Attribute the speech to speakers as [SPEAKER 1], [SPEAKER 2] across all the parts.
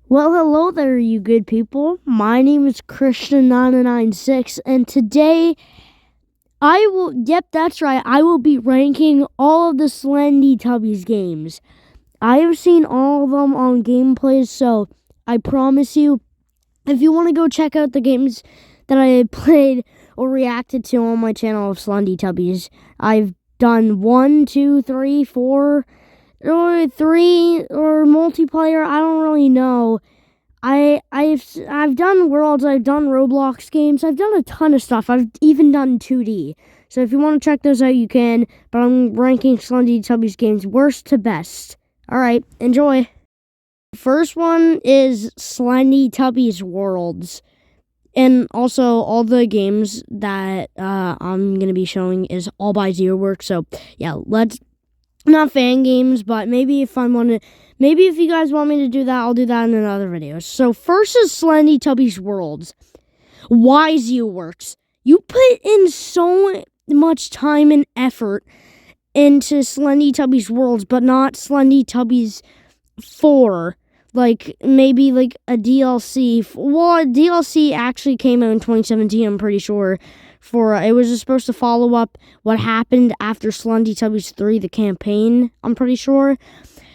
[SPEAKER 1] Well, hello there, you good people. My name is Christian996, and today that's right, I will be ranking all of the Slendytubbies games. I have seen all of them on gameplays, so I promise you, if you want to go check out the games that I played or reacted to on my channel of Slendytubbies, I've done 1, 2, 3, 4, or 3, or multiplayer, I don't really know. I've done Worlds, I've done Roblox games, I've done a ton of stuff. I've even done 2D. So if you want to check those out, you can. But I'm ranking Slendytubbies games worst to best. Alright, enjoy. First one is Slendytubbies Worlds. And also, all the games that I'm going to be showing is all by ZeroWorks. So, yeah, not fan games, but maybe if you guys want me to do that, I'll do that in another video. So first is Slendytubbies Worlds. Why ZeroWorks? You put in so much time and effort into Slendytubbies Worlds, but not Slendytubbies 4. Like, maybe like a DLC. Well, a DLC actually came out in 2017, I'm pretty sure. It was just supposed to follow up what happened after Slendytubbies 3, the campaign, I'm pretty sure.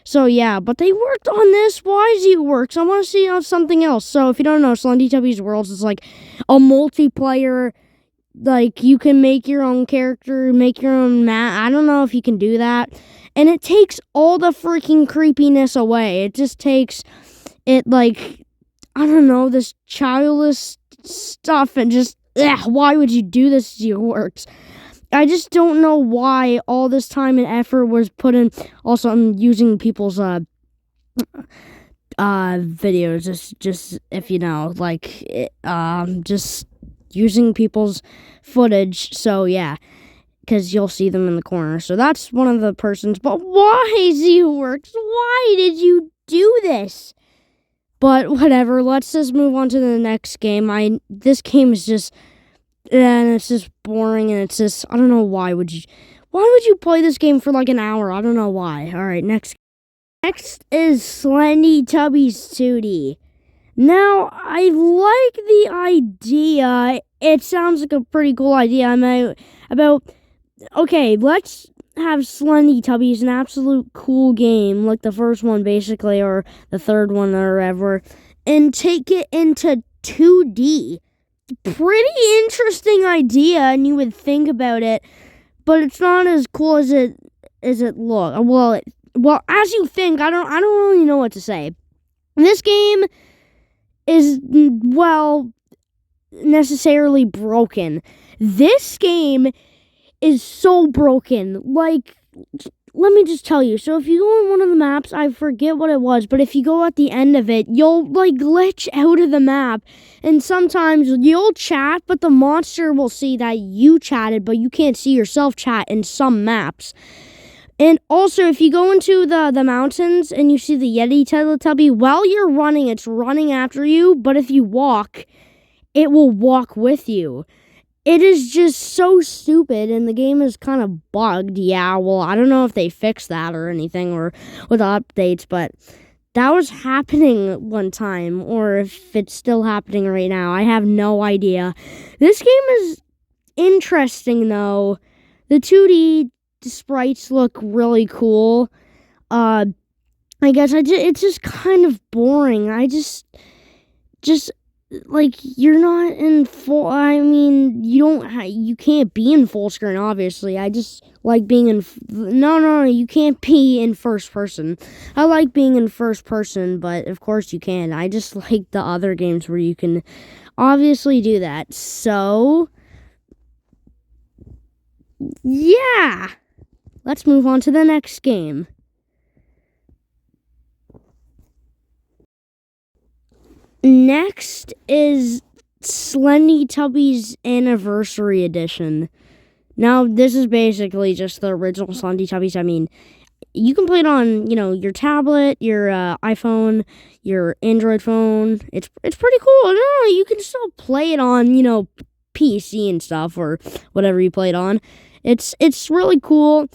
[SPEAKER 1] So, yeah, but they worked on this. Why ZeroWorks? I want to see something else. So, if you don't know, Slendytubbies Worlds is like a multiplayer, like, you can make your own character, make your own map. I don't know if you can do that. And it takes all the freaking creepiness away. It just takes it, like, I don't know, this childish stuff and just, why would you do this to your works? I just don't know why all this time and effort was put in. Also, I'm using people's videos, just if you know, like, just using people's footage. So yeah, because you'll see them in the corner. So that's one of the persons. But why, ZeroWorks? Why did you do this? But whatever, let's just move on to the next game. This game is just, and it's just boring, and it's just, I don't know, why would you play this game for like an hour? I don't know why. Alright, next is Slendytubbies 2D. Now, I like the idea. It sounds like a pretty cool idea. Okay, let's have Slendytubbies, an absolute cool game, like the first one basically, or the third one or ever, and take it into 2D. Pretty interesting idea, and you would think about it, but it's not as cool as it looks. Well, as you think, I don't really know what to say. This game is, well, necessarily broken. This game is so broken. Like, let me just tell you. So if you go on one of the maps, I forget what it was, but if you go at the end of it, you'll like glitch out of the map. And sometimes you'll chat, but the monster will see that you chatted, but you can't see yourself chat in some maps. And also, if you go into the mountains and you see the Yeti Teletubby, while you're running, it's running after you, but if you walk, it will walk with you. It is just so stupid, and the game is kind of bugged. Yeah, well, I don't know if they fixed that or anything, or with updates, but that was happening one time, or if it's still happening right now. I have no idea. This game is interesting, though. The 2D sprites look really cool. I guess it's just kind of boring. Like, you're not in full, I mean, you can't be in full screen, obviously. I just like being in, no, you can't be in first person. I like being in first person, but of course you can. I just like the other games where you can obviously do that. So, yeah. Let's move on to the next game. Next is Slendytubbies Anniversary Edition. Now, this is basically just the original Slendytubbies. I mean, you can play it on, your tablet, your iPhone, your Android phone. It's pretty cool. No, you can still play it on, PC and stuff, or whatever you play it on. It's really cool.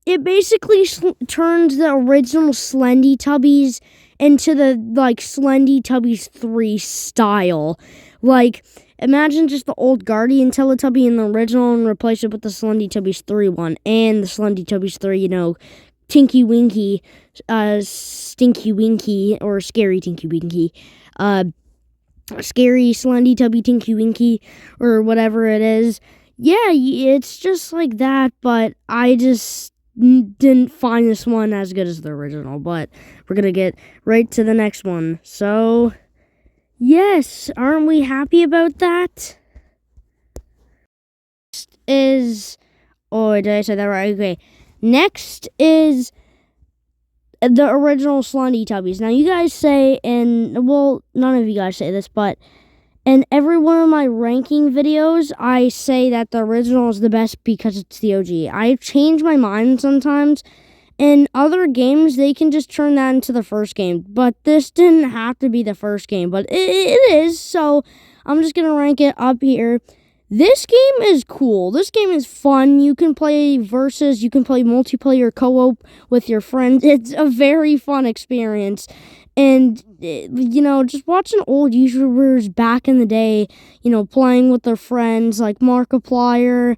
[SPEAKER 1] It basically turns the original Slendytubbies into the like Slendytubbies 3 style. Like, imagine just the old Guardian Teletubby in the original and replace it with the Slendytubbies 3 one. And the Slendytubbies 3, Tinky Winky, Stinky Winky, or Scary Tinky Winky, Scary Slendytubby Tinky Winky, or whatever it is. Yeah, it's just like that, but I just didn't find this one as good as the original, but we're gonna get right to the next one. So, yes, aren't we happy about that? Did I say that right? Okay. Next is the original Slendytubbies. Now, you guys say, none of you guys say this, but in every one of my ranking videos, I say that the original is the best because it's the OG. I've changed my mind sometimes. In other games, they can just turn that into the first game, but this didn't have to be the first game, but it is, so I'm just going to rank it up here. This game is cool. This game is fun. You can play versus, you can play multiplayer co-op with your friends. It's a very fun experience. And, just watching old YouTubers back in the day, playing with their friends like Markiplier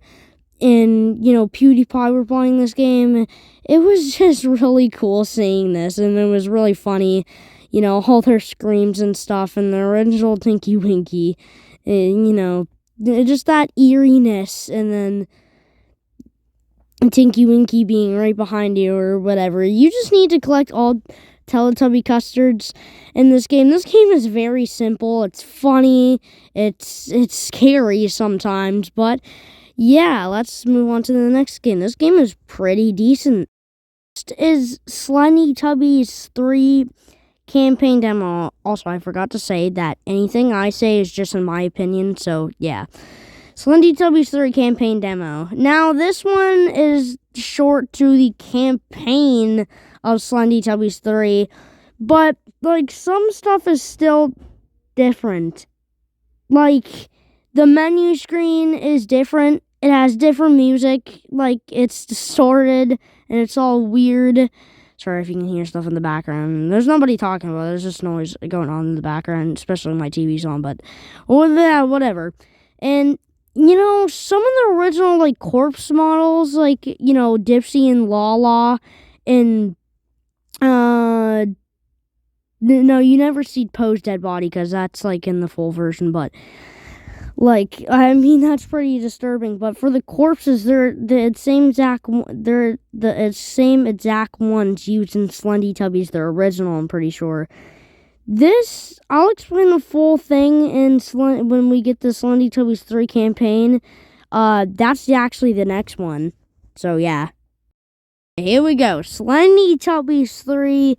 [SPEAKER 1] and, PewDiePie were playing this game. It was just really cool seeing this, and it was really funny, all their screams and stuff, and the original Tinky Winky, and, just that eeriness, and then Tinky Winky being right behind you or whatever. You just need to collect all Teletubby custards in this game. This game is very simple. It's funny. It's scary sometimes, but yeah, let's move on to the next game. This game is pretty decent. Next is Slendytubbies 3 campaign demo. Also, I forgot to say that anything I say is just in my opinion, so yeah. Slendytubbies 3 campaign demo. Now, this one is short to the campaign of Slendytubbies 3, but, some stuff is still different. The menu screen is different. It has different music. It's distorted, and it's all weird. Sorry if you can hear stuff in the background. There's nobody talking about it. There's just noise going on in the background, especially when my TV's on, but whatever. And, some of the original, corpse models, Dipsy and Lala, and, no, you never see Poe's dead body, because that's, in the full version, but, that's pretty disturbing. But for the corpses, they're the same exact ones used in Slendytubbies, the original, I'm pretty sure. This, I'll explain the full thing when we get the Slendytubbies 3 campaign. That's actually the next one. So, yeah. Here we go. Slendytubbies 3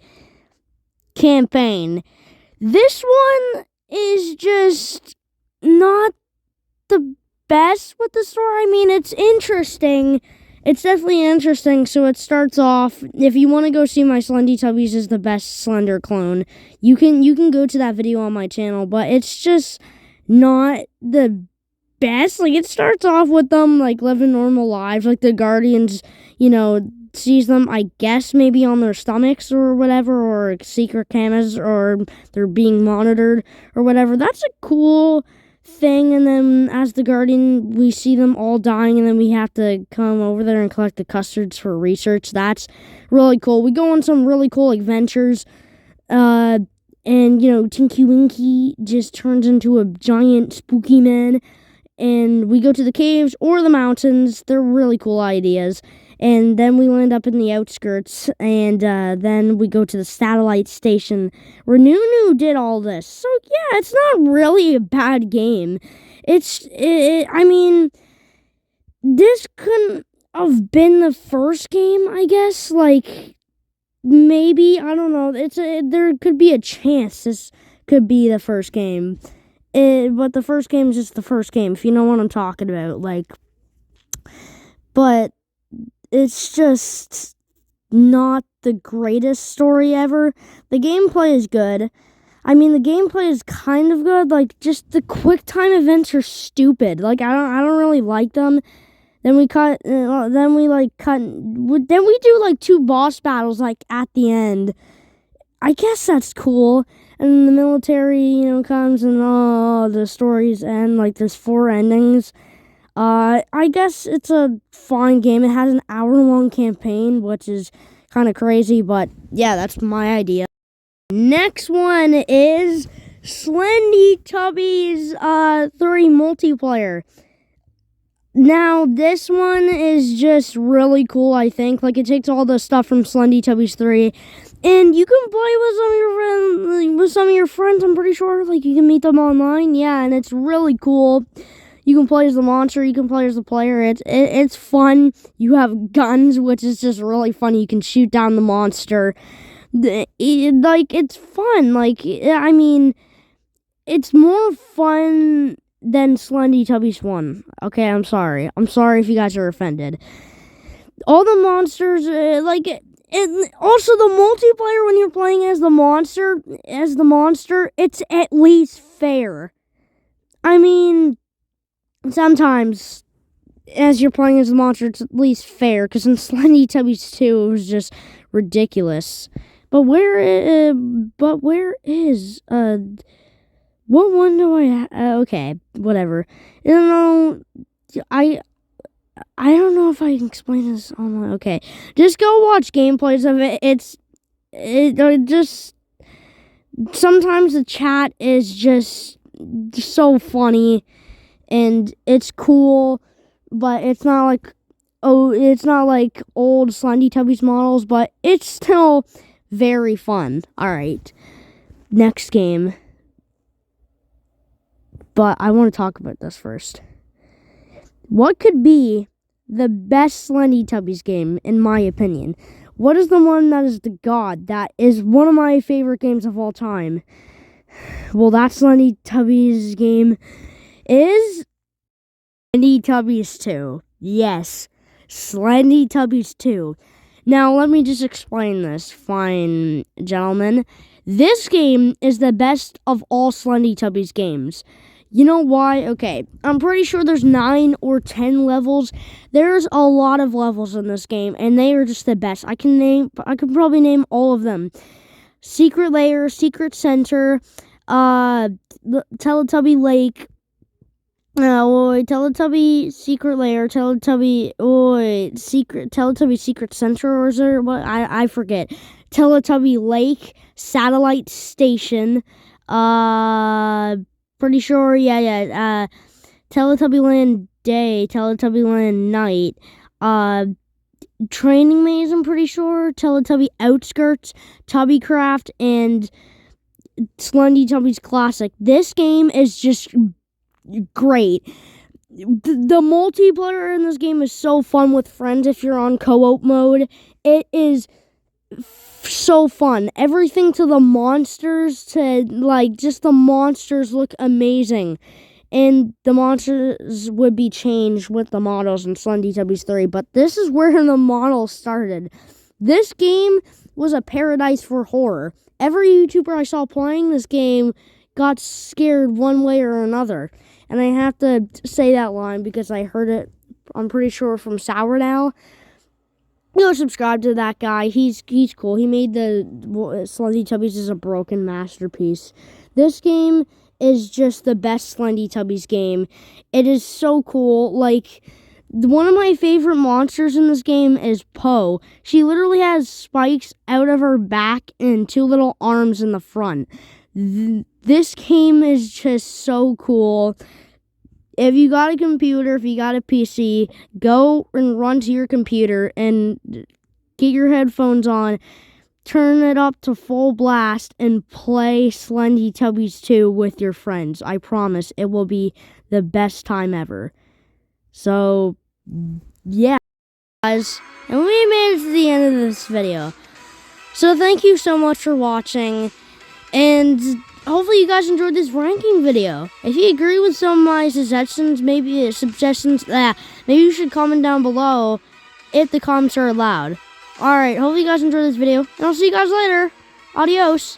[SPEAKER 1] campaign. This one is just not the best with the story. It's interesting. It's definitely interesting. So it starts off, if you want to go see my Slendytubbies is the best Slender clone, you can go to that video on my channel, but it's just not the best. It starts off with them living normal lives, the Guardians, sees them, I guess, maybe on their stomachs or whatever, or secret cameras, or they're being monitored or whatever. That's a cool thing. And then as the Guardian, we see them all dying, and then we have to come over there and collect the custards for research. That's really cool. We go on some really cool adventures, and Tinky Winky just turns into a giant spooky man, and we go to the caves or the mountains. They're really cool ideas. And then we land up in the outskirts, and then we go to the satellite station where Nunu did all this. So, yeah, it's not really a bad game. This couldn't have been the first game, I guess. Maybe, I don't know. There could be a chance this could be the first game. But the first game is just the first game, if you know what I'm talking about. But it's just not the greatest story ever. The gameplay is good. The gameplay is kind of good. Just the quick time events are stupid. I don't really like them. Then we do 2 boss battles, at the end. I guess that's cool. And the military, comes and the stories end. Like, there's 4 endings. I guess it's a fine game. It has an hour-long campaign, which is kind of crazy, but yeah, that's my idea. Next one is Slendytubbies 3 multiplayer. Now, this one is just really cool, I think. Like, it takes all the stuff from Slendytubbies 3, and you can play with some of your friends, I'm pretty sure. Like, you can meet them online, yeah, and it's really cool. You can play as the monster, you can play as the player. It's fun. You have guns, which is just really funny. You can shoot down the monster. It's fun. Like, I mean, it's more fun than Slendytubbies 1. Okay, I'm sorry. I'm sorry if you guys are offended. All the monsters, and also the multiplayer when you're playing as the monster, it's at least fair. I mean, sometimes as you're playing as the monster, it's at least fair, because in Slendytubbies 2, it was just ridiculous. But where is, what one do I okay, whatever. I don't know if I can explain this online. Okay, just go watch gameplays of it. It just, sometimes the chat is just so funny, and it's cool, but it's not like old Slendytubbies models, but it's still very fun. Alright, next game. But I want to talk about this first. What could be the best Slendytubbies game, in my opinion? What is the one that is the god, that is one of my favorite games of all time? Well, that Slendytubbies game is Slendytubbies 2. Yes, Slendytubbies 2. Now, let me just explain this, fine gentlemen. This game is the best of all Slendytubbies games. You know why? Okay, I'm pretty sure there's 9 or 10 levels. There's a lot of levels in this game, and they are just the best. I could probably name all of them. Secret Lair, Secret Center, Teletubby Lake, Teletubby Secret Lair, Teletubby Secret Center, or is there what? I forget. Teletubby Lake, Satellite Station, pretty sure, yeah, Teletubby Land Day, Teletubby Land Night, Training Maze, I'm pretty sure, Teletubby Outskirts, Tubbycraft, and Slendytubbies Classic. This game is just great. The multiplayer in this game is so fun with friends if you're on co-op mode. It is so fun. Everything to the monsters, just the monsters look amazing. And the monsters would be changed with the models in Slendytubbies 3. But this is where the models started. This game was a paradise for horror. Every YouTuber I saw playing this game got scared one way or another. And I have to say that line because I heard it, I'm pretty sure, from Sourdow. Go subscribe to that guy. He's cool. He made the Slendytubbies is a broken masterpiece. This game is just the best Slendytubbies game. It is so cool. Like, one of my favorite monsters in this game is Poe. She literally has spikes out of her back and 2 little arms in the front. This game is just so cool. If you got a computer, if you got a PC, go and run to your computer and get your headphones on, turn it up to full blast, and play Slendytubbies 2 with your friends. I promise it will be the best time ever. So, yeah, guys, and we made it to the end of this video. So thank you so much for watching, and hopefully you guys enjoyed this ranking video. If you agree with some of my suggestions, maybe you should comment down below if the comments are allowed. Alright, hopefully you guys enjoyed this video, and I'll see you guys later. Adios.